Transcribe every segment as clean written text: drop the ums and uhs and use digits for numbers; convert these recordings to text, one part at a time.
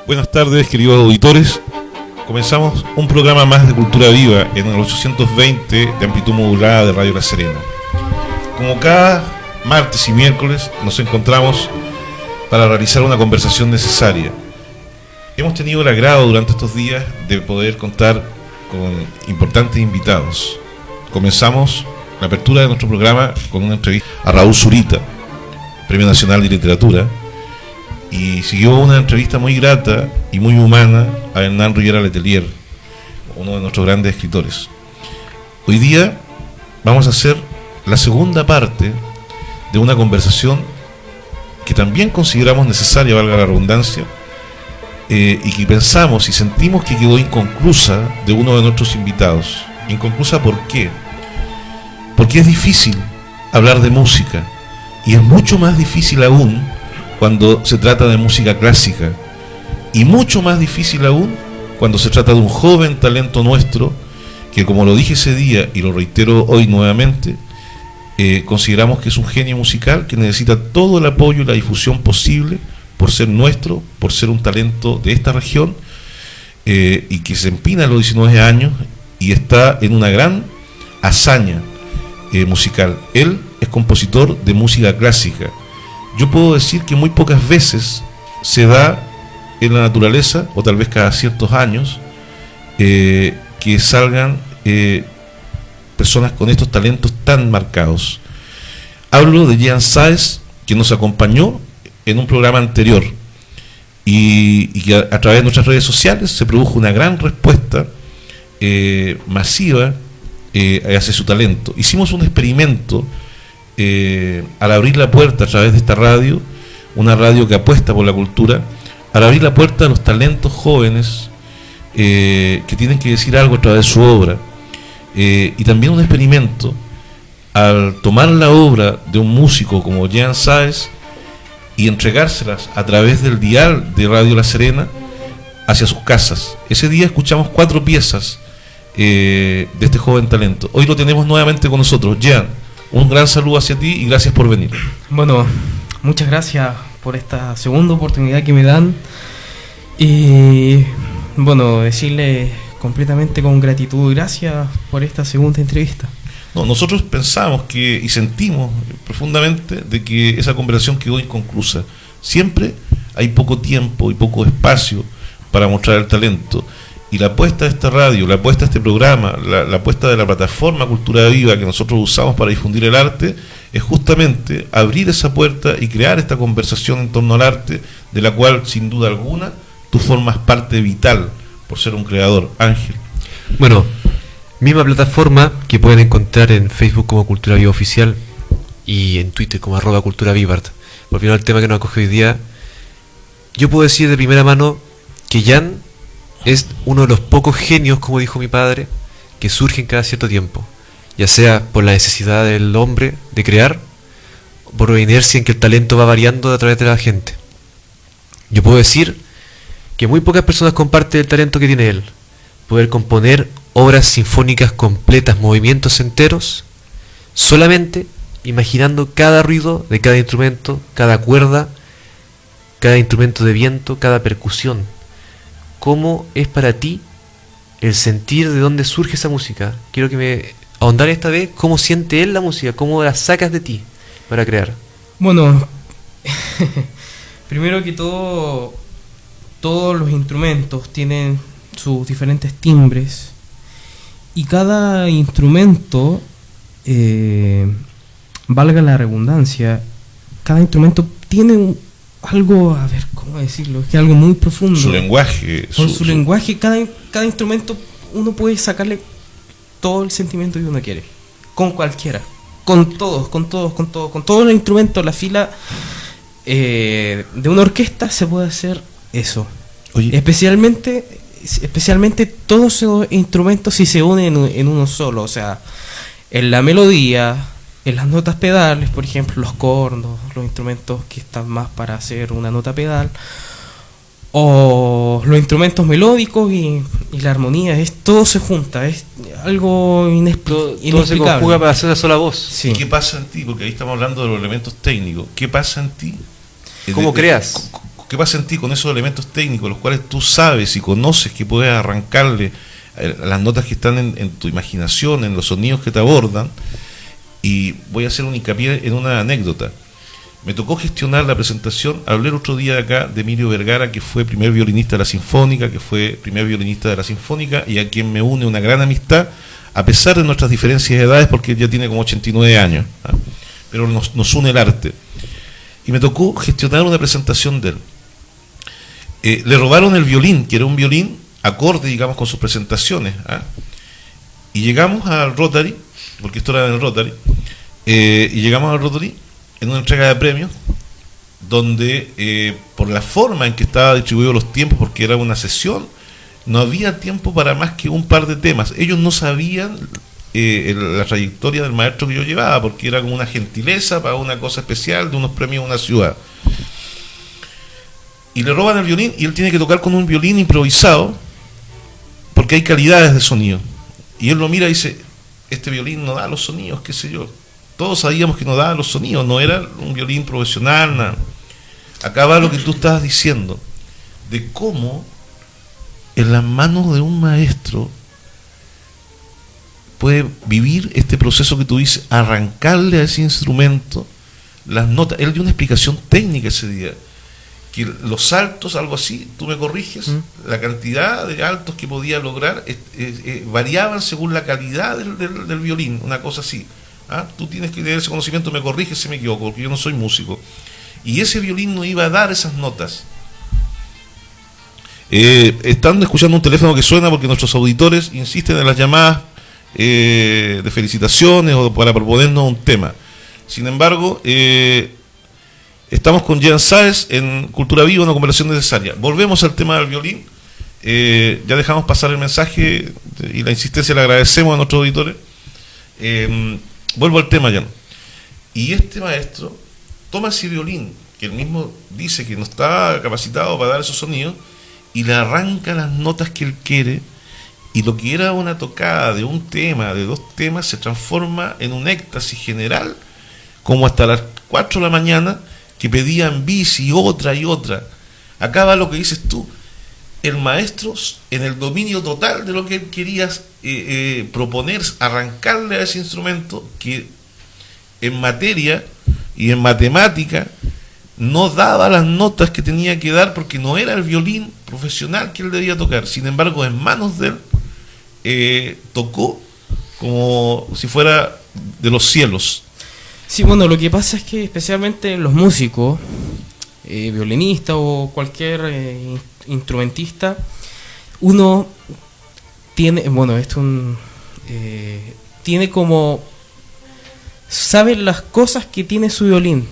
Buenas tardes, queridos auditores. Comenzamos un programa más de Cultura Viva en el 820 de amplitud modulada de Radio La Serena. Como cada martes y miércoles nos encontramos para realizar una conversación necesaria. Hemos tenido el agrado durante estos días de poder contar con importantes invitados. Comenzamos la apertura de nuestro programa con una entrevista a Raúl Zurita, Premio Nacional de Literatura, y siguió una entrevista muy grata y muy humana a Hernán Rivera Letelier, uno de nuestros grandes escritores. Hoy día vamos a hacer la segunda parte de una conversación que también consideramos necesaria, valga la redundancia, y que pensamos y sentimos que quedó inconclusa de uno de nuestros invitados. Inconclusa, ¿por qué? Porque es difícil hablar de música, y es mucho más difícil aún cuando se trata de música clásica, y mucho más difícil aún cuando se trata de un joven talento nuestro que, como lo dije ese día y lo reitero hoy nuevamente, consideramos que es un genio musical que necesita todo el apoyo y la difusión posible por ser nuestro, por ser un talento de esta región, y que se empina a los 19 años y está en una gran hazaña musical. Él es compositor de música clásica. Yo puedo decir que muy pocas veces se da en la naturaleza, o tal vez cada ciertos años, que salgan personas con estos talentos tan marcados. Hablo de Jean Sáez, que nos acompañó en un programa anterior, y que a través de nuestras redes sociales se produjo una gran respuesta masiva hacia su talento. Hicimos un experimento al abrir la puerta a través de esta radio, una radio que apuesta por la cultura, al abrir la puerta a los talentos jóvenes que tienen que decir algo a través de su obra, y también un experimento al tomar la obra de un músico como Jean Sáez y entregárselas a través del dial de Radio La Serena hacia sus casas. Ese día escuchamos 4 piezas de este joven talento. Hoy lo tenemos nuevamente con nosotros. Jean, un gran saludo hacia ti y gracias por venir. Bueno, muchas gracias por esta segunda oportunidad que me dan, y bueno, decirle completamente con gratitud, gracias por esta segunda entrevista. No, nosotros pensamos que y sentimos profundamente de que esa conversación quedó inconclusa. Siempre hay poco tiempo y poco espacio para mostrar el talento, y la apuesta de esta radio, la apuesta de este programa, la apuesta de la plataforma Cultura Viva que nosotros usamos para difundir el arte, es justamente abrir esa puerta y crear esta conversación en torno al arte, de la cual sin duda alguna tú formas parte vital por ser un creador. Ángel. Bueno, misma plataforma que pueden encontrar en Facebook como Cultura Viva Oficial y en Twitter como @CulturaVivart. Volviendo al tema que nos acoge hoy día, yo puedo decir de primera mano que Jan es uno de los pocos genios, como dijo mi padre, que surgen cada cierto tiempo, ya sea por la necesidad del hombre de crear, o por la inercia en que el talento va variando a través de la gente. Yo puedo decir que muy pocas personas comparten el talento que tiene él, poder componer obras sinfónicas completas, movimientos enteros, solamente imaginando cada ruido de cada instrumento, cada cuerda, cada instrumento de viento, cada percusión. ¿Cómo es para ti el sentir de dónde surge esa música? Quiero que me ahondar esta vez cómo siente él la música, cómo la sacas de ti para crear. Bueno, primero que todo, todos los instrumentos tienen sus diferentes timbres, y cada instrumento, valga la redundancia, cada instrumento tiene algo, a ver, ¿cómo decirlo? Es que algo muy profundo. Su lenguaje. Por su lenguaje, cada instrumento uno puede sacarle todo el sentimiento que uno quiere. Con cualquiera. Con todos los instrumentos, la fila de una orquesta se puede hacer eso. Oye, Especialmente todos esos instrumentos si se unen en uno solo. O sea, en la melodía, en las notas pedales, por ejemplo, los cornos, los instrumentos que están más para hacer una nota pedal, o los instrumentos melódicos y la armonía, todo se junta, es algo inexplicable. Todo se conjuga para hacer una sola voz. Sí. ¿Y qué pasa en ti? Porque ahí estamos hablando de los elementos técnicos. ¿Qué pasa en ti? ¿Cómo creas? ¿Qué pasa en ti con esos elementos técnicos, los cuales tú sabes y conoces que puedes arrancarle las notas que están en tu imaginación, en los sonidos que te abordan? Y voy a hacer un hincapié en una anécdota. Me tocó gestionar la presentación, hablé el otro día acá de Emilio Vergara, que fue primer violinista de la Sinfónica, y a quien me une una gran amistad, a pesar de nuestras diferencias de edades, porque él ya tiene como 89 años, ¿ah? Pero nos une el arte. Y me tocó gestionar una presentación de él. Le robaron el violín, que era un violín acorde, digamos, con sus presentaciones, ¿ah? Y llegamos al Rotary, porque esto era en el Rotary, y llegamos al Rotary en una entrega de premios, donde por la forma en que estaba distribuido los tiempos, porque era una sesión, no había tiempo para más que un par de temas. Ellos no sabían la trayectoria del maestro que yo llevaba, porque era como una gentileza para una cosa especial de unos premios en una ciudad. Y le roban el violín y él tiene que tocar con un violín improvisado, porque hay calidades de sonido. Y él lo mira y dice, este violín no da los sonidos, qué sé yo. Todos sabíamos que no daba los sonidos, no era un violín profesional, nada. Acá va lo que tú estabas diciendo, de cómo en las manos de un maestro puede vivir este proceso que tú dices, arrancarle a ese instrumento las notas. Él dio una explicación técnica ese día, que los saltos, algo así, tú me corriges, la cantidad de altos que podía lograr variaban según la calidad del violín, una cosa así. ¿Ah? Tú tienes que tener ese conocimiento, me corriges si me equivoco, porque yo no soy músico. Y ese violín no iba a dar esas notas. Están escuchando un teléfono que suena porque nuestros auditores insisten en las llamadas de felicitaciones o para proponernos un tema. Sin embargo, estamos con Jean Sáez en Cultura Viva, una conversación necesaria. Volvemos al tema del violín. Ya dejamos pasar el mensaje y la insistencia le agradecemos a nuestros auditores. Vuelvo al tema, Jan. Y este maestro toma ese violín, que él mismo dice que no está capacitado para dar esos sonidos, y le arranca las notas que él quiere, y lo que era una tocada de un tema, de dos temas, se transforma en un éxtasis general, como hasta las 4 de la mañana, que pedían bis y otra y otra. Acá va lo que dices tú, el maestro en el dominio total de lo que él quería proponer, arrancarle a ese instrumento que en materia y en matemática no daba las notas que tenía que dar, porque no era el violín profesional que él debía tocar. Sin embargo, en manos de él tocó como si fuera de los cielos. Sí, bueno, lo que pasa es que especialmente los músicos, violinistas o cualquier instrumentista, uno tiene, bueno, tiene como, sabe las cosas que tiene su violín,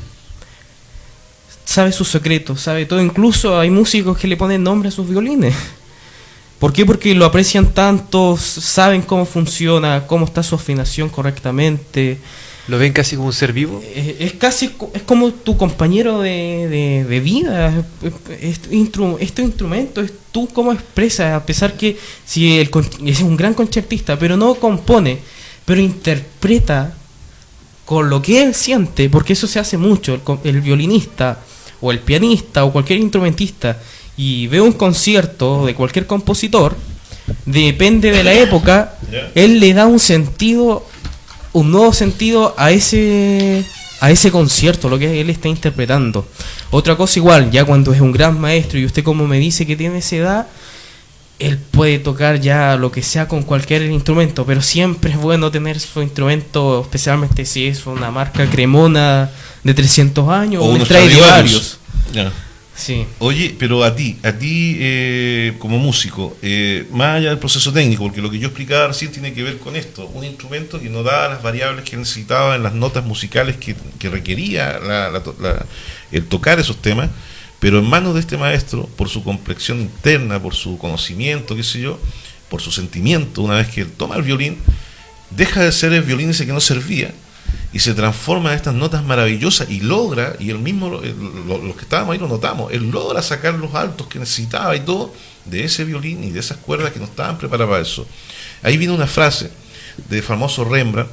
sabe sus secretos, sabe todo. Incluso hay músicos que le ponen nombre a sus violines. ¿Por qué? Porque lo aprecian tanto, saben cómo funciona, cómo está su afinación correctamente. ¿Lo ven casi como un ser vivo? Es como tu compañero de vida. Este instrumento es tú cómo expresas, a pesar que si es un gran concertista, pero no compone, pero interpreta con lo que él siente, porque eso se hace mucho. El violinista o el pianista o cualquier instrumentista y ve un concierto de cualquier compositor, depende de la época, él le da un nuevo sentido a ese concierto, lo que él está interpretando. Otra cosa igual, ya cuando es un gran maestro y usted como me dice que tiene esa edad, él puede tocar ya lo que sea con cualquier instrumento, pero siempre es bueno tener su instrumento, especialmente si es una marca Cremona de 300 años o un Stradivarius. Sí. Oye, pero a ti como músico, más allá del proceso técnico, porque lo que yo explicaba recién tiene que ver con esto, un instrumento que no daba las variables que necesitaba en las notas musicales que requería el tocar esos temas, pero en manos de este maestro, por su complexión interna, por su conocimiento, qué sé yo, por su sentimiento, una vez que él toma el violín, deja de ser el violín ese que no servía, y se transforma en estas notas maravillosas y logra, y él mismo, los que estábamos ahí lo notamos, él logra sacar los altos que necesitaba y todo de ese violín y de esas cuerdas que no estaban preparadas para eso. Ahí viene una frase de famoso Rembrandt,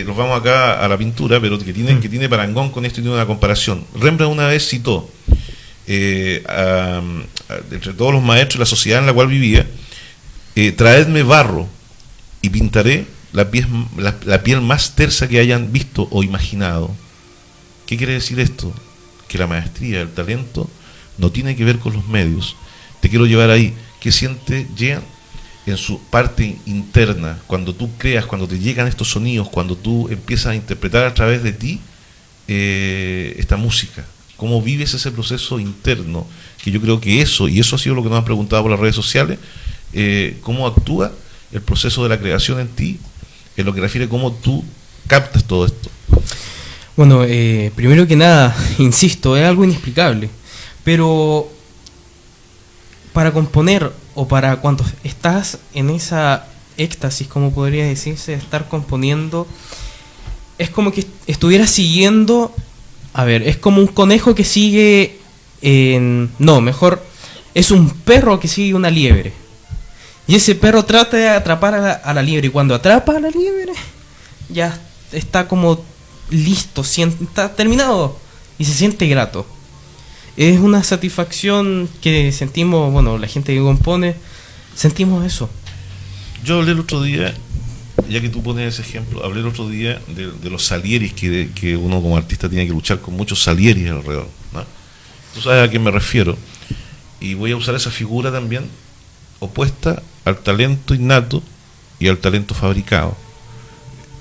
nos vamos acá a la pintura, pero que tiene parangón con esto y tiene una comparación. Rembrandt una vez citó, entre todos los maestros y la sociedad en la cual vivía, traedme barro y pintaré la piel más tersa que hayan visto o imaginado. ¿Qué quiere decir esto? Que la maestría, el talento, no tiene que ver con los medios. Te quiero llevar ahí. ¿Qué siente Jean en su parte interna, cuando tú creas, cuando te llegan estos sonidos, cuando tú empiezas a interpretar a través de ti esta música? ¿Cómo vives ese proceso interno? Que yo creo que eso ha sido lo que nos han preguntado por las redes sociales, cómo actúa el proceso de la creación en ti, en lo que refiere a cómo tú captas todo esto. Bueno, primero que nada, insisto, es algo inexplicable, pero para componer o para cuando estás en esa éxtasis, como podría decirse, de estar componiendo, es como que estuvieras siguiendo, es como un conejo que sigue, es un perro que sigue una liebre, y ese perro trata de atrapar a la liebre, y cuando atrapa a la liebre, ya está como listo, está terminado, y se siente grato. Es una satisfacción que sentimos, la gente que compone, sentimos eso. Yo hablé el otro día, ya que tú pones ese ejemplo, hablé el otro día de los salieris que uno como artista tiene que luchar con muchos salieris alrededor, ¿no? Tú sabes a qué me refiero, y voy a usar esa figura también opuesta al talento innato y al talento fabricado,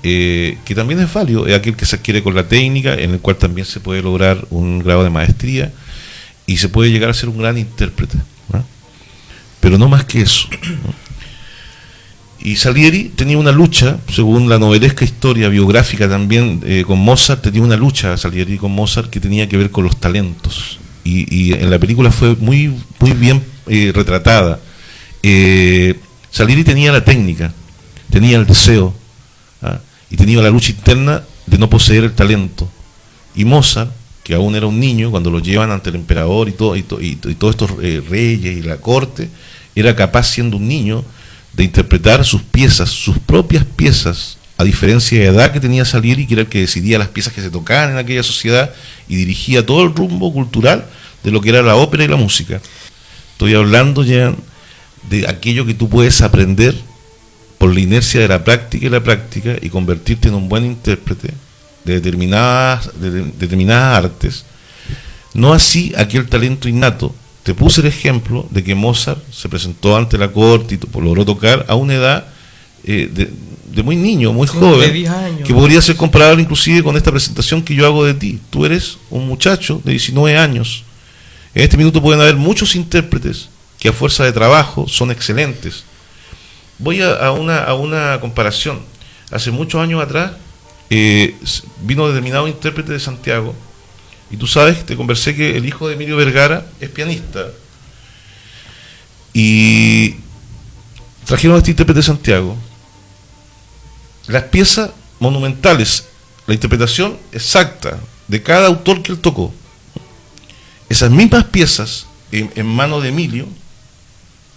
que también es válido, es aquel que se adquiere con la técnica, en el cual también se puede lograr un grado de maestría y se puede llegar a ser un gran intérprete, ¿no? Pero no más que eso, ¿no? Y Salieri tenía una lucha, según la novelesca historia biográfica también, con Mozart, tenía una lucha Salieri con Mozart que tenía que ver con los talentos, y en la película fue muy bien retratada. Salieri tenía la técnica, tenía el deseo, ¿ah? Y tenía la lucha interna de no poseer el talento. Y Mozart, que aún era un niño, cuando lo llevan ante el emperador y todos estos reyes y la corte, era capaz, siendo un niño, de interpretar sus piezas, sus propias piezas, a diferencia de edad que tenía Salieri, que era el que decidía las piezas que se tocaban en aquella sociedad y dirigía todo el rumbo cultural de lo que era la ópera y la música. Estoy hablando ya de aquello que tú puedes aprender por la inercia de la práctica y convertirte en un buen intérprete de determinadas artes. No así aquel talento innato. Te puse el ejemplo de que Mozart se presentó ante la corte y logró tocar a una edad de muy niño, muy joven, de 10 años, que podría ser comparable inclusive con esta presentación que yo hago de ti. Tú eres un muchacho de 19 años. En este minuto pueden haber muchos intérpretes que a fuerza de trabajo son excelentes. Voy a una comparación. Hace muchos años atrás vino determinado intérprete de Santiago, y tú sabes, te conversé que el hijo de Emilio Vergara es pianista, y trajeron a este intérprete de Santiago. Las piezas monumentales, la interpretación exacta de cada autor que él tocó, esas mismas piezas en manos de Emilio,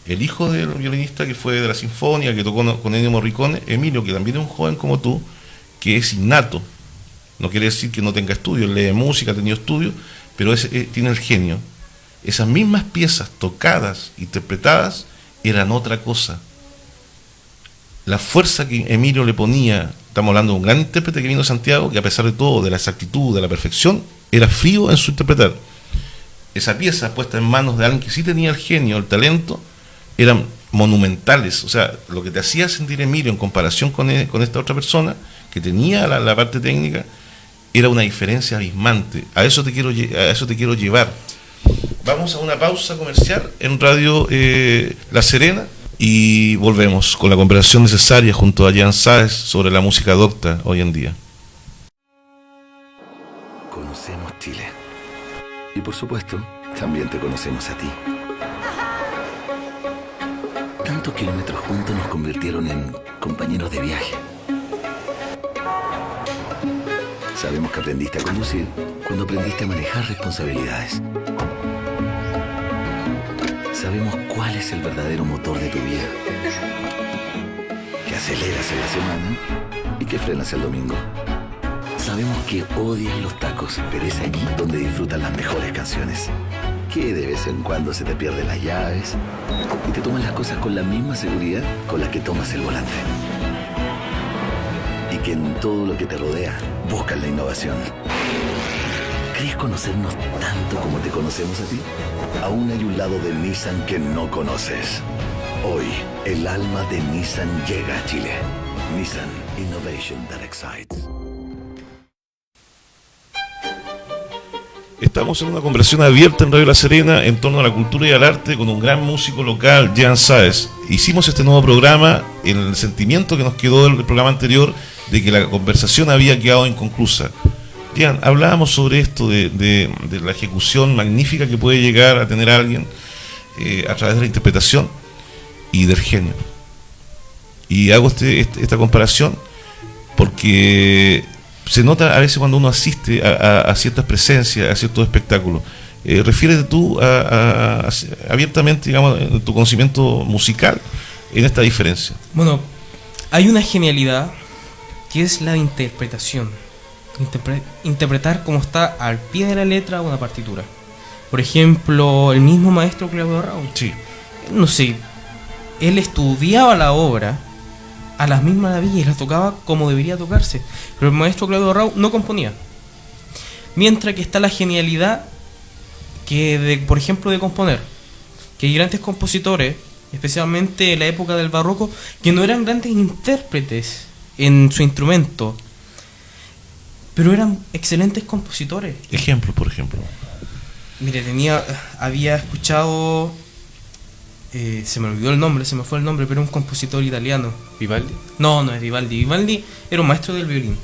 el hijo del violinista que fue de la Sinfónica, que tocó con Ennio Morricone, Emilio, que también es un joven como tú, que es innato. No quiere decir que no tenga estudios, lee música, ha tenido estudios, pero tiene el genio. Esas mismas piezas tocadas, interpretadas, eran otra cosa. La fuerza que Emilio le ponía, estamos hablando de un gran intérprete que vino a Santiago, que a pesar de todo, de la exactitud, de la perfección, era frío en su interpretar. Esa pieza puesta en manos de alguien que sí tenía el genio, el talento, eran monumentales. O sea, lo que te hacía sentir Emilio en comparación con esta otra persona que tenía la parte técnica, era una diferencia abismante. A eso te quiero llevar. Vamos a una pausa comercial en Radio La Serena y volvemos con la conversación necesaria junto a Jean Sáez sobre la música docta hoy en día. Conocemos Chile y por supuesto también te conocemos a ti. Tantos kilómetros juntos nos convirtieron en compañeros de viaje. Sabemos que aprendiste a conducir cuando aprendiste a manejar responsabilidades. Sabemos cuál es el verdadero motor de tu vida. Que aceleras en la semana y que frenas el domingo. Sabemos que odias los tacos, pero es allí donde disfrutas las mejores canciones. que de vez en cuando se te pierden las llaves y te tomas las cosas con la misma seguridad con la que tomas el volante. Y que en todo lo que te rodea buscas la innovación. ¿Crees conocernos tanto como te conocemos a ti? Aún hay un lado de Nissan que no conoces. Hoy, el alma de Nissan llega a Chile. Nissan Innovation that excites. Estamos en una conversación abierta en Radio La Serena en torno a la cultura y al arte con un gran músico local, Jean Sáez. Hicimos este nuevo programa en el sentimiento que nos quedó del programa anterior de que la conversación había quedado inconclusa. Jean, hablábamos sobre esto de la ejecución magnífica que puede llegar a tener alguien a través de la interpretación y del genio. Y hago esta comparación porque se nota a veces cuando uno asiste a ciertas presencias, a ciertos espectáculos. Refiérete tú abiertamente, digamos, en tu conocimiento musical en esta diferencia. Bueno, hay una genialidad que es la interpretación. Interpretar como está al pie de la letra una partitura. Por ejemplo, el mismo maestro Claudio Raúl. Sí. No sé, él estudiaba la obra a las mismas maravillas y las tocaba como debería tocarse. Pero el maestro Claudio Raúl no componía. Mientras que está la genialidad por ejemplo, de componer. Que hay grandes compositores, especialmente en la época del barroco, que no eran grandes intérpretes en su instrumento, pero eran excelentes compositores. Ejemplos, por ejemplo. Mire, había escuchado, se me olvidó el nombre, se me fue el nombre, pero un compositor italiano. ¿Vivaldi? No es Vivaldi. Vivaldi era un maestro del violín.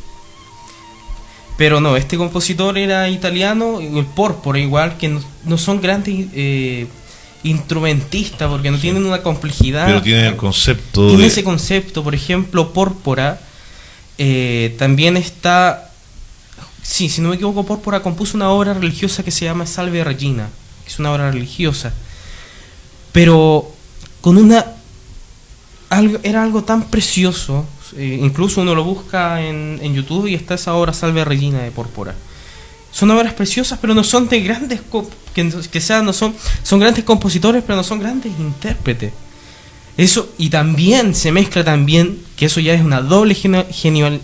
Pero no, este compositor era italiano, el Pórpora igual, que no son grandes instrumentistas, porque no tienen una complejidad. Pero tienen el concepto. Tiene ese concepto, por ejemplo, Pórpora. También está, sí, si no me equivoco, Pórpora compuso una obra religiosa que se llama Salve Regina, que es una obra religiosa, pero con era algo tan precioso, incluso uno lo busca en YouTube y está esa obra Salve Regina de Pórpora. Son obras preciosas, pero no son de grandes son grandes compositores, pero no son grandes intérpretes. Eso, y también se mezcla también, que eso ya es una doble genialidad.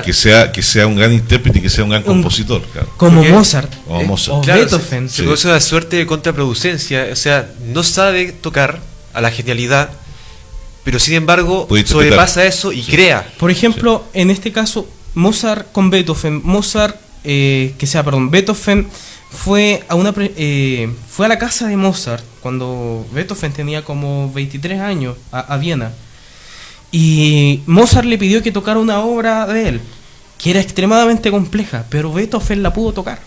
Que sea un gran intérprete y que sea un gran compositor, claro. Como Mozart. O Claro, Beethoven. Se produce una suerte de contraproducencia, o sea, no sabe tocar a la genialidad, pero sin embargo sobrepasa eso y crea. Por ejemplo, en este caso, Mozart con Beethoven. Beethoven fue a la casa de Mozart cuando Beethoven tenía como 23 años a Viena, y Mozart le pidió que tocara una obra de él que era extremadamente compleja, pero Beethoven la pudo tocar.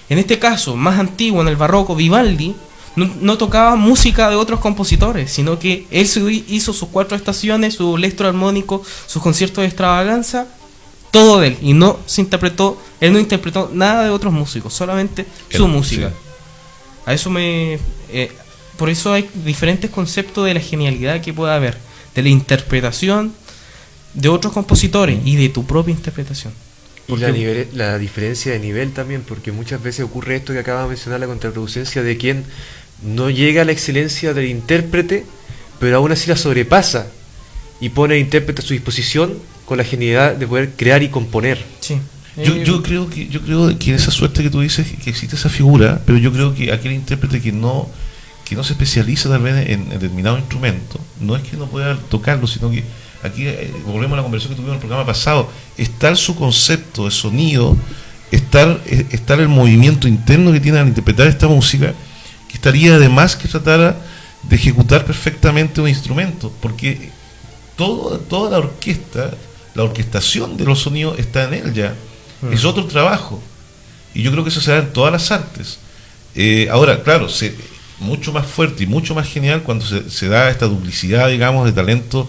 En este caso, más antiguo, en el barroco, Vivaldi no tocaba música de otros compositores, sino que él hizo sus 4 estaciones, su electroarmónico, sus conciertos de extravaganza, todo de él, y él no interpretó nada de otros músicos, solamente su música. Sí. A eso por eso hay diferentes conceptos de la genialidad que puede haber, de la interpretación de otros compositores y de tu propia interpretación. Y la diferencia de nivel también, porque muchas veces ocurre esto que acaba de mencionar, la contraproducencia de quien no llega a la excelencia del intérprete, pero aún así la sobrepasa y pone al intérprete a su disposición con la genialidad de poder crear y componer. Sí. Yo creo que en esa suerte que tú dices que existe esa figura, pero yo creo que aquel intérprete que no se especializa tal vez en determinado instrumento, no es que no pueda tocarlo, sino que aquí volvemos a la conversación que tuvimos en el programa pasado, estar su concepto de sonido, estar el movimiento interno que tiene al interpretar esta música, que estaría además que tratara de ejecutar perfectamente un instrumento, porque toda la orquesta, la orquestación de los sonidos está en él ya. Es otro trabajo, y yo creo que eso se da en todas las artes. Ahora, claro, mucho más fuerte y mucho más genial cuando se da esta duplicidad, digamos, de talento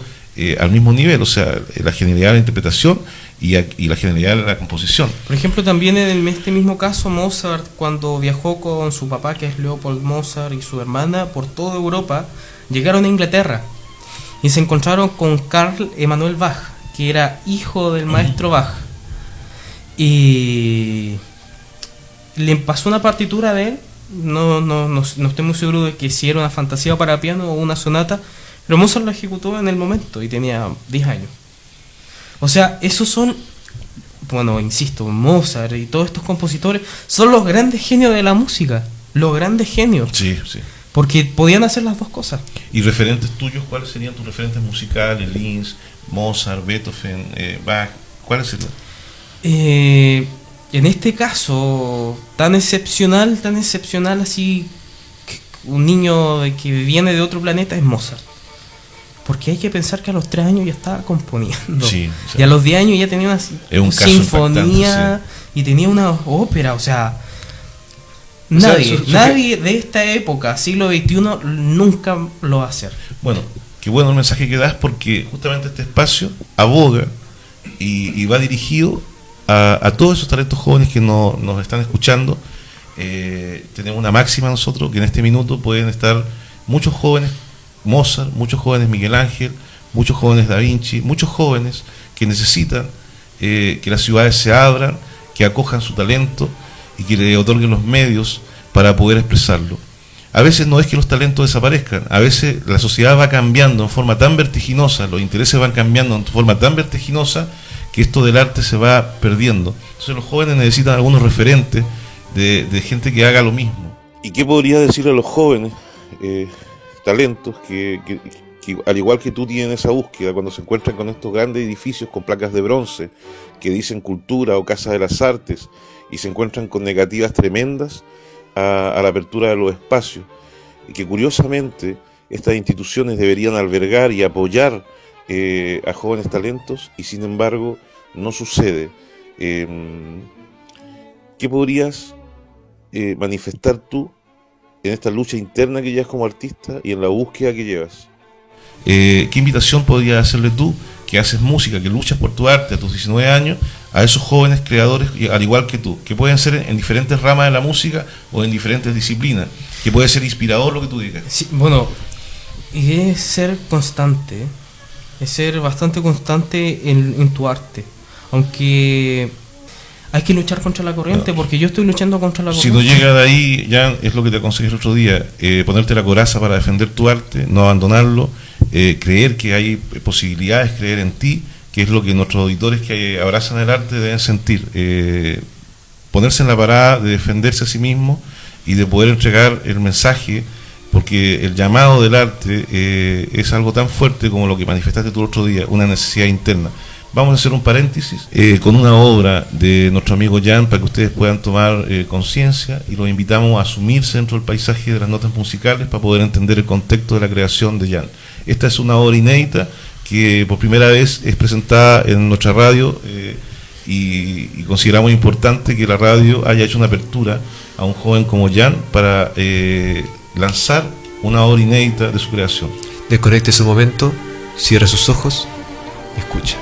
al mismo nivel, o sea, la genialidad de la interpretación y la genialidad de la composición. Por ejemplo, también en este mismo caso, Mozart, cuando viajó con su papá, que es Leopold Mozart, y su hermana por toda Europa, llegaron a Inglaterra y se encontraron con Carl Emanuel Bach, que era hijo del maestro Bach. Y le pasó una partitura de él, no estoy muy seguro de que si era una fantasía para piano o una sonata, pero Mozart lo ejecutó en el momento y tenía 10 años. O sea, esos son, bueno, insisto, Mozart y todos estos compositores son los grandes genios de la música, los grandes genios. Sí, sí. Porque podían hacer las dos cosas. ¿Y referentes tuyos? ¿Cuáles serían tus referentes musicales? Linz, Mozart, Beethoven, Bach. ¿Cuáles serían? En este caso, tan excepcional así, que un niño que viene de otro planeta es Mozart. Porque hay que pensar que a los 3 años ya estaba componiendo. Sí, y a los 10 años ya tenía una sinfonía y tenía una ópera. O sea, nadie de esta época, siglo XXI, nunca lo va a hacer. Bueno, qué bueno el mensaje que das, porque justamente este espacio aboga y va dirigido a todos esos talentos jóvenes que nos están escuchando. Tenemos una máxima nosotros, que en este minuto pueden estar muchos jóvenes Mozart, muchos jóvenes Miguel Ángel, muchos jóvenes Da Vinci, muchos jóvenes que necesitan que las ciudades se abran, que acojan su talento y que le otorguen los medios para poder expresarlo. A veces no es que los talentos desaparezcan, a veces la sociedad va cambiando en forma tan vertiginosa, los intereses van cambiando en forma tan vertiginosa, que esto del arte se va perdiendo. Entonces los jóvenes necesitan algunos referentes de gente que haga lo mismo. ¿Y qué podría decirle a los jóvenes talentos que al igual que tú tienen esa búsqueda cuando se encuentran con estos grandes edificios con placas de bronce que dicen cultura o casa de las artes y se encuentran con negativas tremendas a la apertura de los espacios, y que curiosamente estas instituciones deberían albergar y apoyar a jóvenes talentos y sin embargo no sucede? ¿Qué podrías manifestar tú en esta lucha interna que llevas como artista y en la búsqueda que llevas? ¿Qué invitación podrías hacerle tú, que haces música, que luchas por tu arte a tus 19 años, a esos jóvenes creadores, al igual que tú, que pueden ser en diferentes ramas de la música o en diferentes disciplinas, que puede ser inspirador lo que tú digas? Sí, bueno, es ser constante, es ser bastante constante en tu arte, aunque hay que luchar contra la corriente, porque yo estoy luchando contra la corriente. Si no llega de ahí, ya es lo que te aconsejé el otro día, ponerte la coraza para defender tu arte, no abandonarlo, creer que hay posibilidades, creer en ti, que es lo que nuestros auditores que abrazan el arte deben sentir, ponerse en la parada de defenderse a sí mismo y de poder entregar el mensaje, porque el llamado del arte es algo tan fuerte como lo que manifestaste tú el otro día, una necesidad interna. Vamos a hacer un paréntesis con una obra de nuestro amigo Jan para que ustedes puedan tomar conciencia, y los invitamos a sumirse dentro del paisaje de las notas musicales para poder entender el contexto de la creación de Jan. Esta es una obra inédita que por primera vez es presentada en nuestra radio y consideramos importante que la radio haya hecho una apertura a un joven como Jan para lanzar una obra inédita de su creación. Desconecte ese momento, cierre sus ojos y escucha.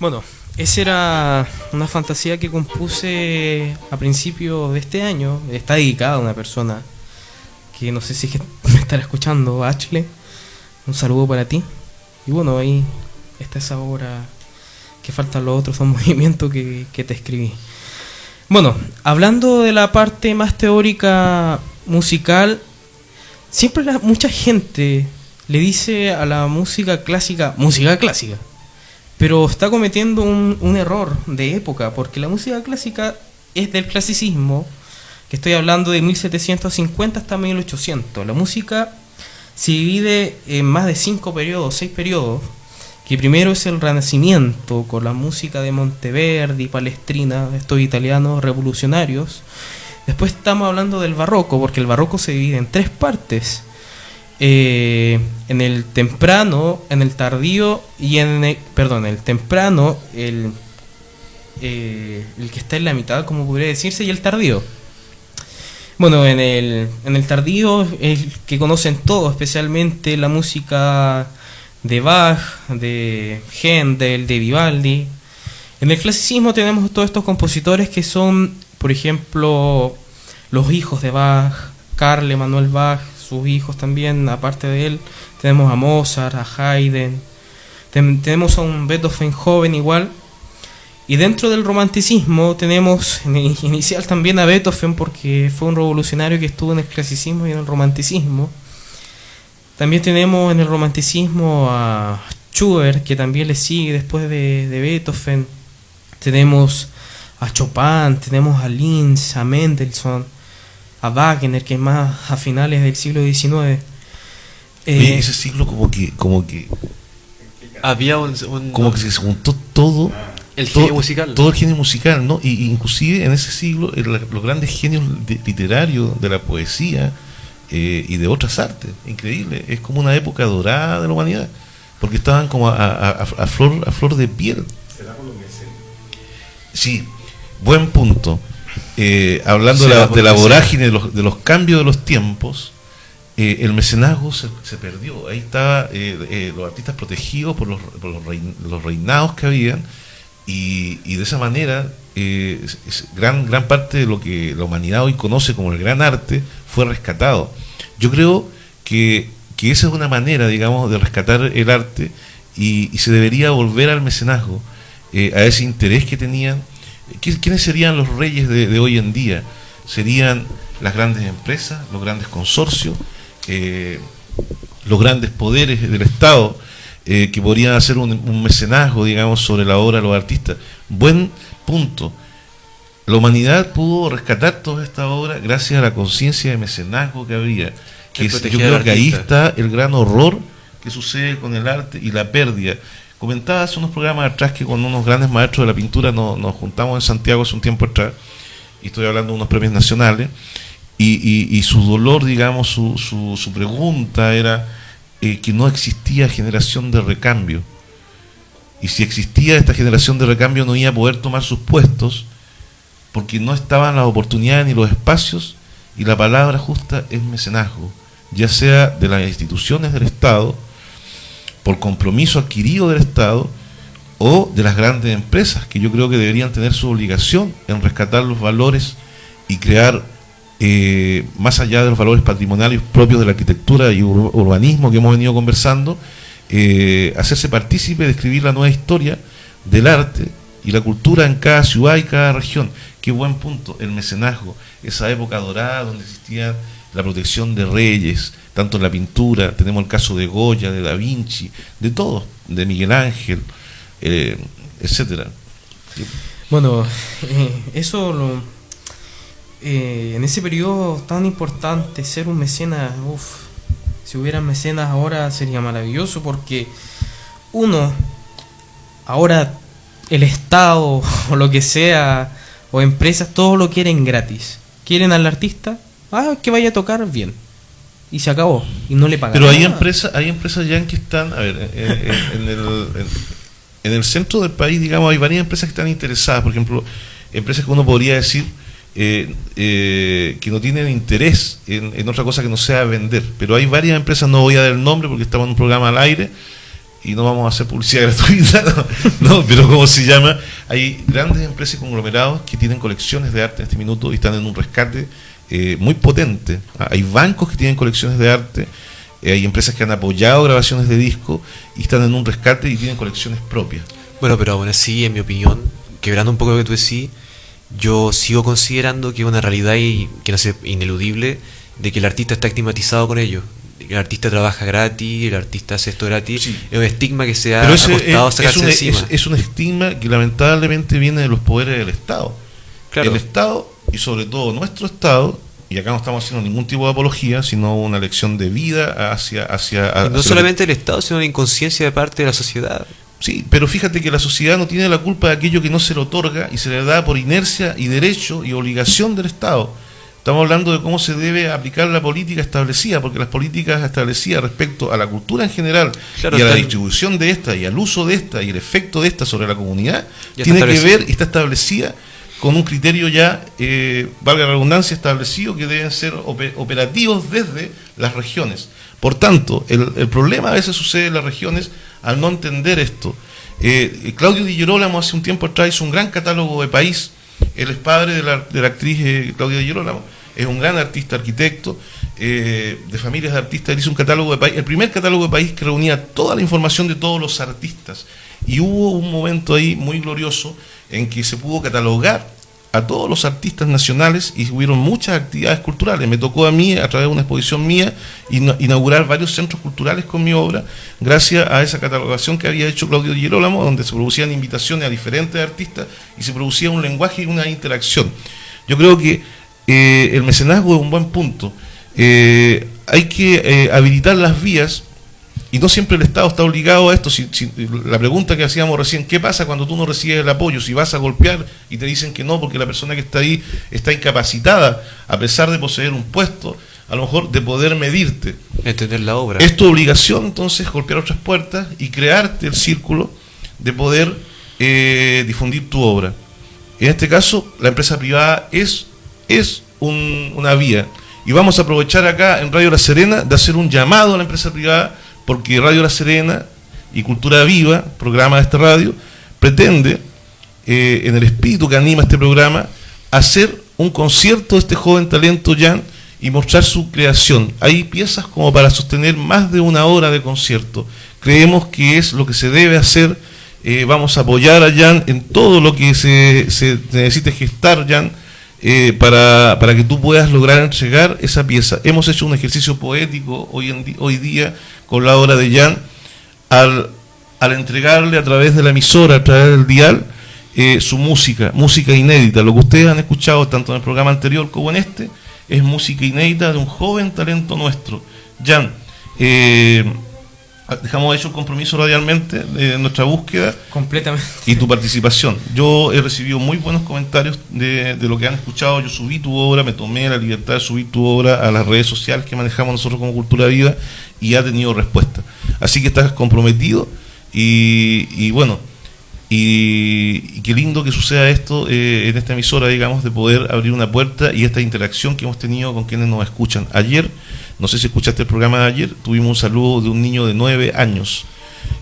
Bueno, esa era una fantasía que compuse a principios de este año. Está dedicada a una persona que no sé si es que me estará escuchando, Ashley. Un saludo para ti. Y bueno, ahí está esa obra, que faltan los otros dos movimientos que te escribí. Bueno, hablando de la parte más teórica musical, siempre mucha gente le dice a la música clásica, pero está cometiendo un error de época, porque la música clásica es del clasicismo, que estoy hablando de 1750 hasta 1800. La música se divide en más de 6 periodos, que primero es el Renacimiento, con la música de Monteverdi, Palestrina, estos italianos revolucionarios. Después estamos hablando del Barroco, porque el Barroco se divide en 3 partes. En el temprano, en el tardío y el temprano, el que está en la mitad, como podría decirse, y el tardío. Bueno, en el tardío, el que conocen todos, especialmente la música de Bach, de Händel, de Vivaldi. En el clasicismo tenemos todos estos compositores que son, por ejemplo, los hijos de Bach, Carl Emanuel Bach, sus hijos también, aparte de él. Tenemos a Mozart, a Haydn, tenemos a un Beethoven joven igual. Y dentro del romanticismo tenemos inicial también a Beethoven, porque fue un revolucionario que estuvo en el clasicismo y en el romanticismo. También tenemos en el romanticismo a Schubert, que también le sigue después de Beethoven. Tenemos a Chopin, tenemos a Linz, a Mendelssohn, a Wagner, que es más a finales del siglo XIX. Oye, ese siglo como que había como que se juntó todo el genio musical. Todo el genio musical, ¿no? Y inclusive en ese siglo los grandes genios literarios de la poesía y de otras artes. Increíble. Es como una época dorada de la humanidad, porque estaban como a flor de piel. Sí, buen punto. Hablando de la vorágine de los cambios de los tiempos, el mecenazgo se perdió. Ahí estaba los artistas protegidos por los reinados que habían, y de esa manera gran parte de lo que la humanidad hoy conoce como el gran arte fue rescatado. Yo creo que esa es una manera, digamos, de rescatar el arte, y se debería volver al mecenazgo, a ese interés que tenían. ¿Quiénes serían los reyes de hoy en día? Serían las grandes empresas, los grandes consorcios, los grandes poderes del Estado, que podrían hacer un mecenazgo, digamos, sobre la obra de los artistas. Buen punto. La humanidad pudo rescatar toda esta obra gracias a la conciencia de mecenazgo que había. Yo creo que ahí está el gran horror que sucede con el arte y la pérdida. Comentaba hace unos programas atrás que con unos grandes maestros de la pintura nos juntamos en Santiago hace un tiempo atrás, y estoy hablando de unos premios nacionales, y su dolor, digamos, su pregunta era que no existía generación de recambio, y si existía esta generación de recambio no iba a poder tomar sus puestos, porque no estaban las oportunidades ni los espacios, y la palabra justa es mecenazgo, ya sea de las instituciones del Estado, por compromiso adquirido del Estado, o de las grandes empresas, que yo creo que deberían tener su obligación en rescatar los valores y crear, más allá de los valores patrimoniales propios de la arquitectura y urbanismo que hemos venido conversando, hacerse partícipe de escribir la nueva historia del arte y la cultura en cada ciudad y cada región. Qué buen punto, el mecenazgo, esa época dorada donde existía la protección de reyes, tanto en la pintura. Tenemos el caso de Goya, de Da Vinci, de todos, de Miguel Ángel, etcétera. Bueno, en ese periodo tan importante, ser un mecenas, si hubieran mecenas ahora sería maravilloso, porque ahora el Estado o lo que sea, o empresas, todo lo quieren gratis. Quieren al artista, que vaya a tocar bien, y se acabó, y no le pagan. Pero hay empresas ya en que están, a ver, en el centro del país, digamos, hay varias empresas que están interesadas. Por ejemplo, empresas que uno podría decir que no tienen interés en otra cosa que no sea vender, pero hay varias empresas, no voy a dar el nombre porque estamos en un programa al aire, y no vamos a hacer publicidad gratuita, no, pero ¿cómo se llama? Hay grandes empresas y conglomerados que tienen colecciones de arte en este minuto y están en un rescate muy potente. Hay bancos que tienen colecciones de arte, hay empresas que han apoyado grabaciones de disco y están en un rescate y tienen colecciones propias. Bueno, pero aún así, en mi opinión, quebrando un poco lo que tú decís, yo sigo considerando que es una realidad y que no sé, ineludible, de que el artista está estigmatizado con ello. El artista trabaja gratis, el artista hace esto gratis, sí. Es un estigma que se ha acostado a sacarse encima. Es un estigma que lamentablemente viene de los poderes del Estado. Claro. El Estado, y sobre todo nuestro Estado, y acá no estamos haciendo ningún tipo de apología, sino una lección de vida hacia no solamente el Estado, sino la inconsciencia de parte de la sociedad. Sí, pero fíjate que la sociedad no tiene la culpa de aquello que no se le otorga y se le da por inercia y derecho y obligación del Estado. Estamos hablando de cómo se debe aplicar la política establecida, porque las políticas establecidas respecto a la cultura en general, claro, y a la distribución de esta y al uso de esta y el efecto de esta sobre la comunidad, tiene que ver y está establecida con un criterio ya, valga la redundancia, establecido, que deben ser operativos desde las regiones. Por tanto, el problema a veces sucede en las regiones al no entender esto. Claudio Di Girolamo hace un tiempo atrás hizo un gran catálogo de país. Él es padre de la actriz Claudia Di Girolamo, es un gran artista, arquitecto, de familias de artistas. Él hizo un catálogo de país, el primer catálogo de país que reunía toda la información de todos los artistas. Y hubo un momento ahí muy glorioso en que se pudo catalogar a todos los artistas nacionales y hubieron muchas actividades culturales. Me tocó a mí, a través de una exposición mía, inaugurar varios centros culturales con mi obra, gracias a esa catalogación que había hecho Claudio Di Girolamo, donde se producían invitaciones a diferentes artistas y se producía un lenguaje y una interacción. Yo creo que el mecenazgo es un buen punto. Hay que habilitar las vías. Y no siempre el Estado está obligado a esto. La pregunta que hacíamos recién, ¿qué pasa cuando tú no recibes el apoyo? Si vas a golpear y te dicen que no, porque la persona que está ahí está incapacitada, a pesar de poseer un puesto, a lo mejor de poder medirte. Entender la obra. Es tu obligación, entonces, golpear otras puertas y crearte el círculo de poder difundir tu obra. En este caso, la empresa privada es una vía. Y vamos a aprovechar acá en Radio La Serena de hacer un llamado a la empresa privada, porque Radio La Serena y Cultura Viva, programa de esta radio, pretende, en el espíritu que anima este programa, hacer un concierto de este joven talento Jan y mostrar su creación. Hay piezas como para sostener más de una hora de concierto. Creemos que es lo que se debe hacer. Vamos a apoyar a Jan en todo lo que se necesite gestar, Jan, para que tú puedas lograr entregar esa pieza. Hemos hecho un ejercicio poético hoy día con la obra de Jan, al entregarle a través de la emisora, a través del dial, su música inédita. Lo que ustedes han escuchado tanto en el programa anterior como en este, es música inédita de un joven talento nuestro. Jan, dejamos hecho el compromiso radialmente de nuestra búsqueda completamente y tu participación. Yo he recibido muy buenos comentarios de lo que han escuchado. Yo subí tu obra, me tomé la libertad de subir tu obra a las redes sociales que manejamos nosotros como Cultura Viva y ha tenido respuesta. Así que estás comprometido y bueno, y qué lindo que suceda esto en esta emisora, digamos, de poder abrir una puerta y esta interacción que hemos tenido con quienes nos escuchan. Ayer, no sé si escuchaste el programa de ayer, tuvimos un saludo de un niño de 9 años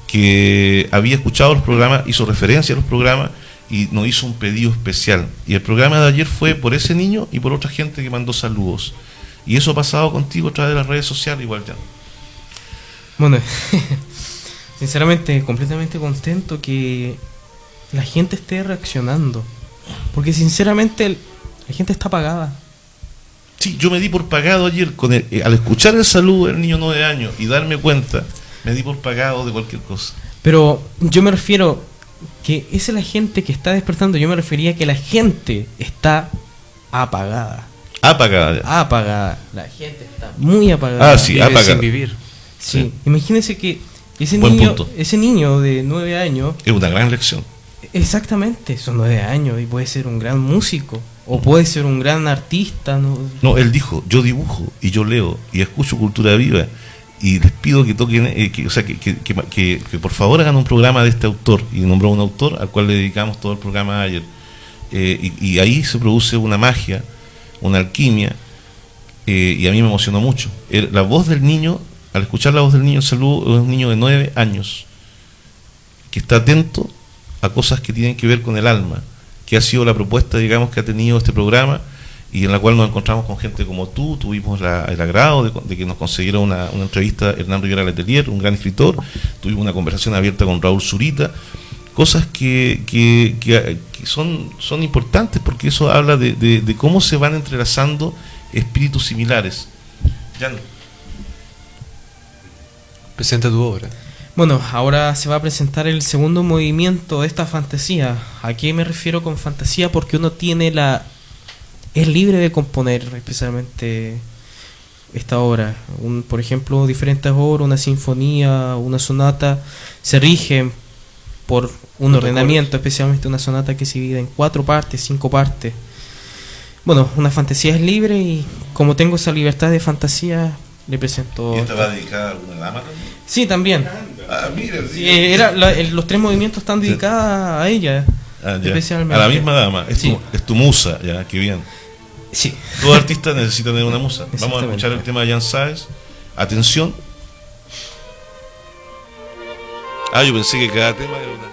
que había escuchado los programas, hizo referencia a los programas y nos hizo un pedido especial. Y el programa de ayer fue por ese niño y por otra gente que mandó saludos. Y eso ha pasado contigo a través de las redes sociales igual, ya. Bueno, sinceramente, completamente contento que la gente esté reaccionando. Porque sinceramente la gente está apagada. Sí, yo me di por pagado ayer al escuchar el saludo del niño de 9 años y darme cuenta, me di por pagado de cualquier cosa. Pero yo me refiero que esa es la gente que está despertando. Yo me refería a que la gente está apagada. Apagada. La gente está muy apagada. Ah, sí, apagada. Sin vivir. Sí. Imagínense que ese niño de 9 años... Es una gran lección. Exactamente, son 9 años y puede ser un gran músico. O puede ser un gran artista. No, él dijo, yo dibujo y yo leo y escucho Cultura Viva y les pido que toquen, que por favor hagan un programa de este autor. Y nombró un autor al cual le dedicamos todo el programa de ayer. Y ahí se produce una magia, una alquimia, y a mí me emocionó mucho. La voz del niño, al escuchar la voz del niño, el saludo, es un niño de 9 años. que está atento a cosas que tienen que ver con el alma, que ha sido la propuesta, digamos, que ha tenido este programa, y en la cual nos encontramos con gente como tú. Tuvimos el agrado de que nos consiguiera una entrevista Hernán Rivera Letelier, un gran escritor. Tuvimos una conversación abierta con Raúl Zurita, cosas que son importantes, porque eso habla de cómo se van entrelazando espíritus similares. Jan. Presenta tu obra. Bueno, ahora se va a presentar el segundo movimiento de esta fantasía. ¿A qué me refiero con fantasía? Porque uno es libre de componer especialmente esta obra. Por ejemplo, diferentes obras, una sinfonía, una sonata, se rigen por un ordenamiento, especialmente una sonata que se divide en 4 partes, 5 partes. Bueno, una fantasía es libre, y como tengo esa libertad de fantasía, le presento. ¿Y esta va dedicada a alguna dama también? Sí, también. Mira, Sí, los 3 movimientos están dedicados a ella. Especialmente. A la misma dama. Sí. Es tu musa, ya, qué bien. Sí. Todo artista necesita tener una musa. Vamos a Exactamente. escuchar el tema de Jan Sáez. Atención. Yo pensé que cada tema era una.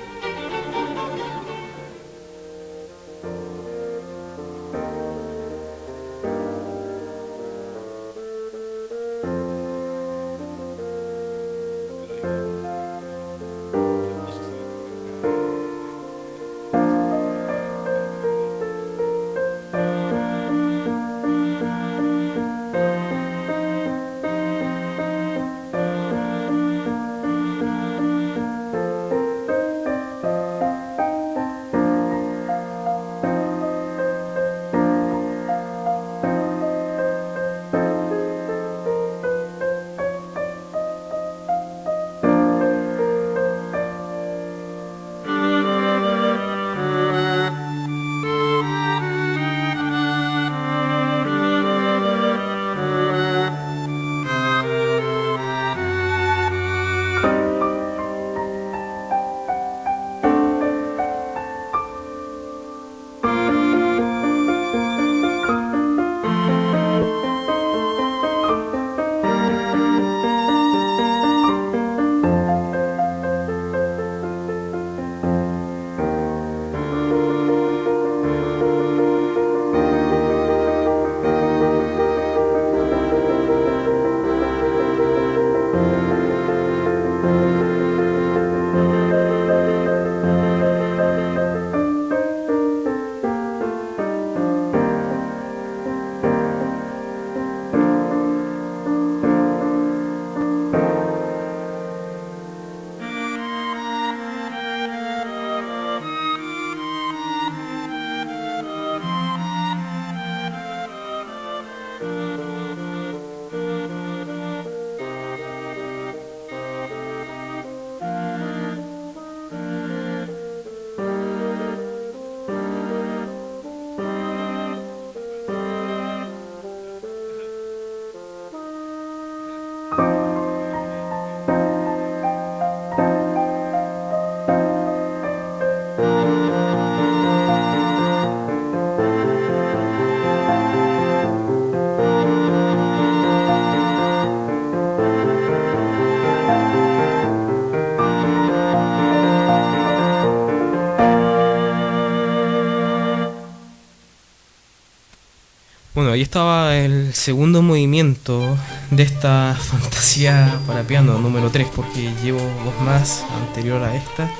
Bueno, ahí estaba el segundo movimiento de esta fantasía para piano número 3, porque llevo 2 más anterior a esta.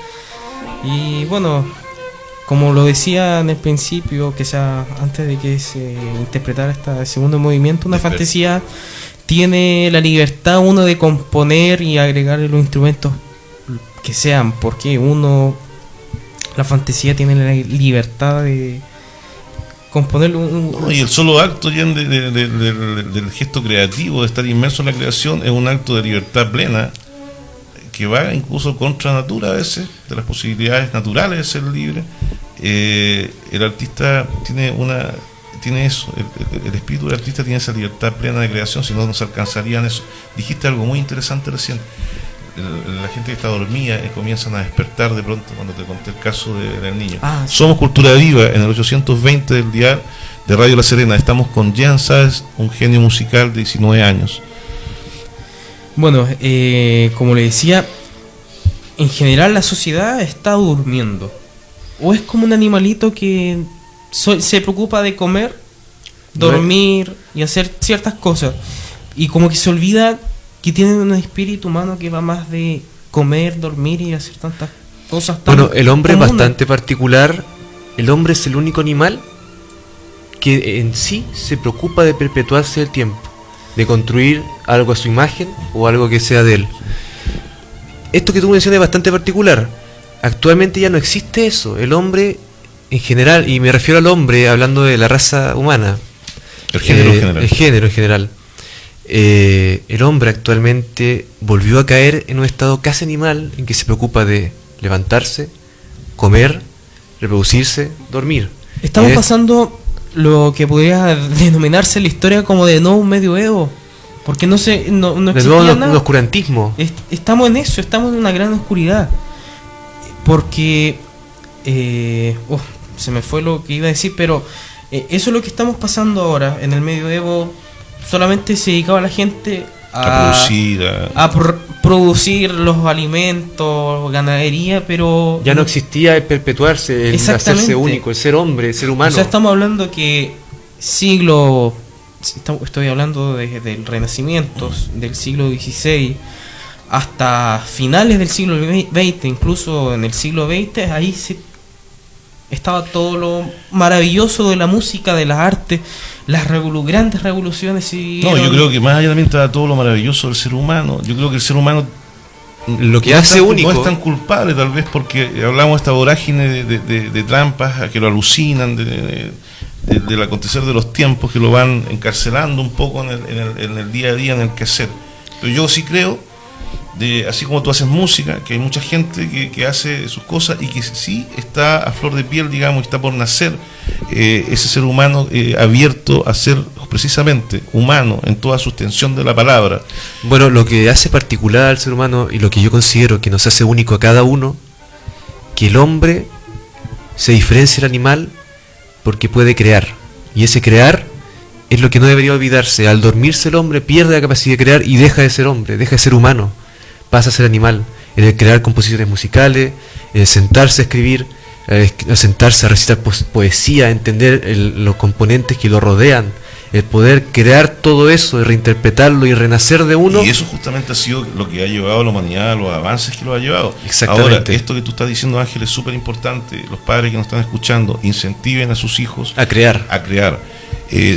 Y bueno, como lo decía en el principio, que sea antes de que se interpretara este segundo movimiento, una fantasía tiene la libertad uno de componer y agregarle los instrumentos que sean, porque la fantasía tiene la libertad de componer y el solo acto del gesto creativo, de estar inmerso en la creación, es un acto de libertad plena que va incluso contra natura a veces, de las posibilidades naturales de ser libre. El artista tiene eso, el espíritu del artista tiene esa libertad plena de creación, si no, no se alcanzarían eso. Dijiste algo muy interesante recién. La gente que está dormida comienzan a despertar de pronto cuando te conté el caso del niño. Sí. Somos Cultura Viva en el 820 del dial de Radio La Serena. Estamos con Jan Sáez, un genio musical de 19 años. Bueno, como le decía, en general la sociedad está durmiendo. O es como un animalito que se preocupa de comer, dormir y hacer ciertas cosas. Y como que se olvida que tiene un espíritu humano que va más de comer, dormir y hacer tantas cosas tan Bueno, el hombre es comunes. bastante particular. El hombre es el único animal que en sí se preocupa de perpetuarse el tiempo, de construir algo a su imagen o algo que sea de él. Esto que tú mencionas es bastante particular. Actualmente ya no existe eso. El hombre en general, y me refiero al hombre hablando de la raza humana, El género en general. el género en general. El hombre actualmente volvió a caer en un estado casi animal en que se preocupa de levantarse, comer, reproducirse, dormir. Estamos Y es- pasando lo que podría denominarse la historia como de no un medioevo. Porque no de existía nuevo un nada. oscurantismo. Estamos en eso, estamos en una gran oscuridad. Porque se me fue lo que iba a decir, pero eso es lo que estamos pasando ahora. En el medioevo solamente se dedicaba la gente A producir, producir los alimentos, ganadería, pero Ya no existía el perpetuarse, el Exactamente. hacerse único, el ser hombre, el ser humano. O sea, estamos hablando que estoy hablando desde el Renacimiento, del siglo XVI hasta finales del siglo XX, incluso en el siglo XX, ahí estaba todo lo maravilloso de la música, de las artes, las grandes revoluciones. No, yo creo que más allá también está todo lo maravilloso del ser humano. Yo creo que el ser humano Lo que no hace es tan, único. no es tan culpable, tal vez, porque hablamos de esta vorágine de trampas a que lo alucinan, del acontecer de los tiempos, que lo van encarcelando un poco en el día a día, en el quehacer. Pero yo sí creo, así como tú haces música, que hay mucha gente que hace sus cosas y que sí está a flor de piel, digamos, está por nacer ese ser humano abierto a ser precisamente humano en toda su extensión de la palabra. Bueno, lo que hace particular al ser humano y lo que yo considero que nos hace único a cada uno, que el hombre se diferencia del animal porque puede crear. Y ese crear es lo que no debería olvidarse. Al dormirse el hombre pierde la capacidad de crear y deja de ser hombre, deja de ser humano, pasa a ser animal. En el crear composiciones musicales, en el sentarse a escribir, el sentarse a recitar poesía, entender los componentes que lo rodean, el poder crear todo eso, y reinterpretarlo y renacer de uno. Y eso justamente ha sido lo que ha llevado a la humanidad, los avances que lo ha llevado. Exactamente. Ahora, esto que tú estás diciendo, Ángel, es súper importante. Los padres que nos están escuchando, incentiven a sus hijos A crear. a crear.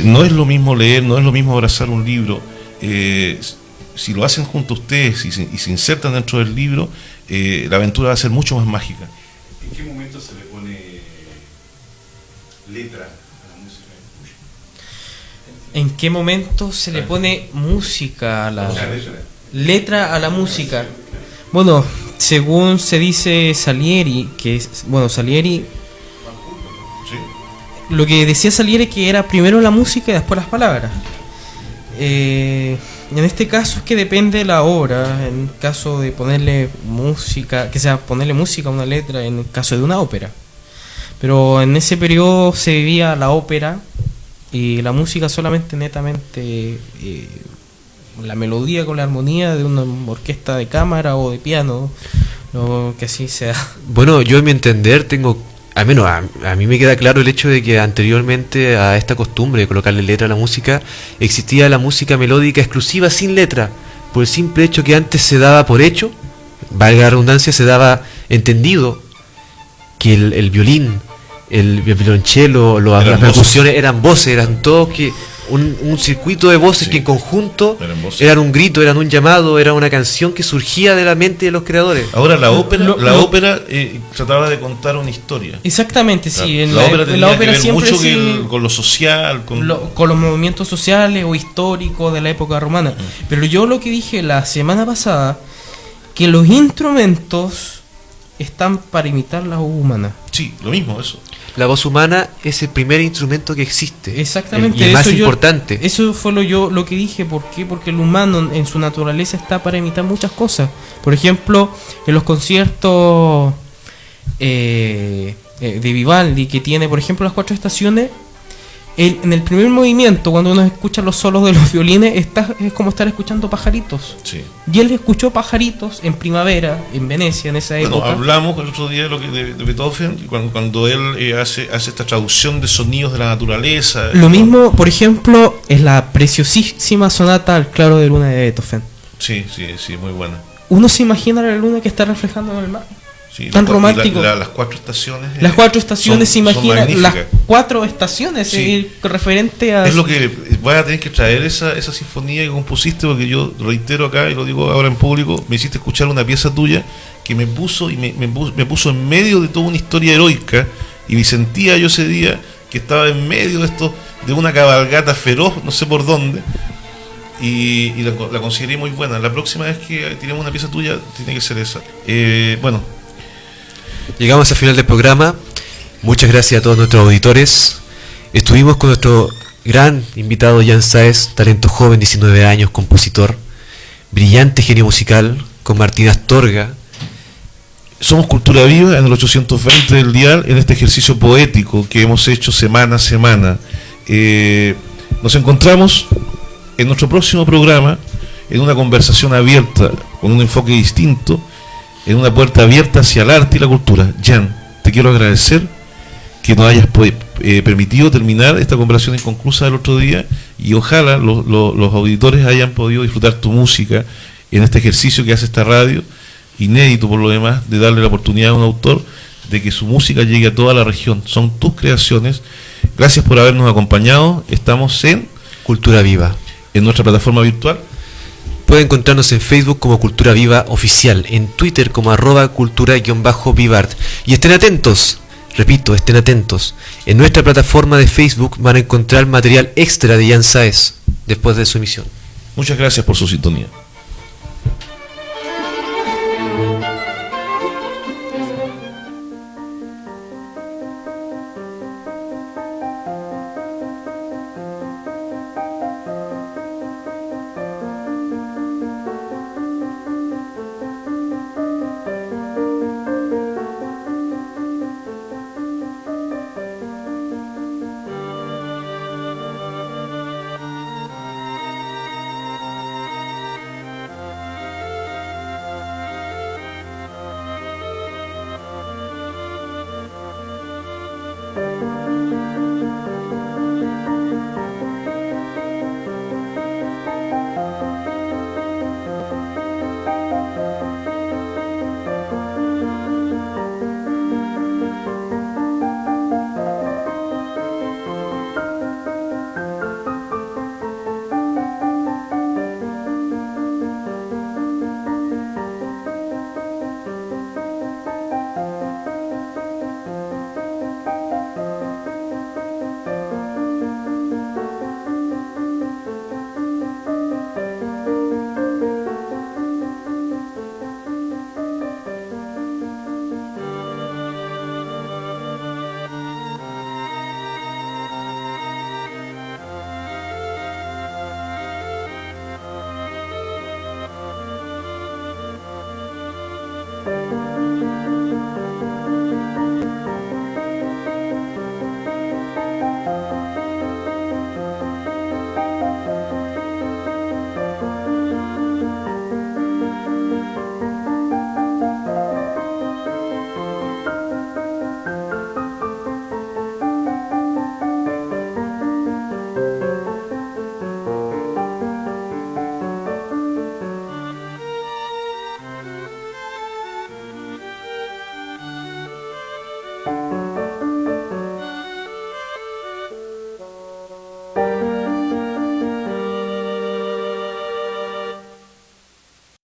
No es lo mismo leer, no es lo mismo abrazar un libro. Si lo hacen junto a ustedes y se insertan dentro del libro, la aventura va a ser mucho más mágica. ¿En qué momento se le pone letra a la música? ¿En qué momento se le pone música a letra a la música? Bueno, según se dice Salieri, Salieri, lo que decía Salieri que era primero la música y después las palabras. En este caso es que depende de la obra. En el caso de ponerle música, que sea ponerle música a una letra, en el caso de una ópera. Pero en ese periodo se vivía la ópera y la música solamente netamente la melodía con la armonía de una orquesta de cámara o de piano, que así sea. Bueno, yo en mi entender tengo, al menos a mí me queda claro el hecho de que anteriormente a esta costumbre de colocarle letra a la música, existía la música melódica exclusiva sin letra, por el simple hecho que antes se daba por hecho, valga la redundancia, se daba entendido que el violín, el violonchelo, las percusiones eran voces, eran todo que un circuito de voces, sí, que en conjunto eran un grito, eran un llamado, era una canción que surgía de la mente de los creadores. Ahora la ópera trataba de contar una historia. Exactamente, sí. La ópera tenía la ópera que ver siempre mucho con lo social, con los movimientos sociales o históricos de la época romana. Pero yo lo que dije la semana pasada, que los instrumentos están para imitar la voz humana. Sí, lo mismo, eso. La voz humana es el primer instrumento que existe. Exactamente. Y el más importante. Eso fue lo que dije. ¿Por qué? Porque el humano en su naturaleza está para imitar muchas cosas. Por ejemplo, en los conciertos de Vivaldi, que tiene, por ejemplo, las 4 estaciones, en el primer movimiento, cuando uno escucha los solos de los violines, es como estar escuchando pajaritos. Sí. Y él escuchó pajaritos en primavera, en Venecia, en esa Bueno, época. hablamos el otro día de Beethoven, cuando él hace esta traducción de sonidos de la naturaleza. Lo mismo, por ejemplo, es la preciosísima sonata al claro de luna de Beethoven. Sí, muy buena. Uno se imagina la luna que está reflejando en el mar. Sí, Tan romántico. Las 4 estaciones. Las 4 estaciones, se imagina las magníficas. 4 estaciones, Sí. referente a... Es lo que voy a tener que traer esa sinfonía que compusiste, porque yo reitero acá y lo digo ahora en público, me hiciste escuchar una pieza tuya que me puso en medio de toda una historia heroica, y me sentía yo ese día que estaba en medio de una cabalgata feroz, no sé por dónde, y la consideré muy buena. La próxima vez que tiremos una pieza tuya tiene que ser esa. Bueno, Llegamos al final del programa. Muchas gracias a todos nuestros auditores. Estuvimos con nuestro gran invitado Jan Sáez, talento joven, 19 años, compositor, brillante genio musical, con Martín Astorga. somos Cultura Viva en el 820 del dial, en este ejercicio poético que hemos hecho semana a semana. Nos encontramos en nuestro próximo programa, en una conversación abierta, con un enfoque distinto, en una puerta abierta hacia el arte y la cultura. Jan, te quiero agradecer que nos hayas permitido terminar esta conversación inconclusa del otro día, y ojalá los auditores hayan podido disfrutar tu música en este ejercicio que hace esta radio, inédito por lo demás, de darle la oportunidad a un autor de que su música llegue a toda la región. Son tus creaciones. Gracias por habernos acompañado. Estamos en Cultura Viva, en nuestra plataforma virtual. Pueden encontrarnos en Facebook como Cultura Viva Oficial, en Twitter como @cultura_vivart. Y estén atentos, repito, estén atentos. En nuestra plataforma de Facebook van a encontrar material extra de Jan Sáez después de su emisión. Muchas gracias por su sintonía.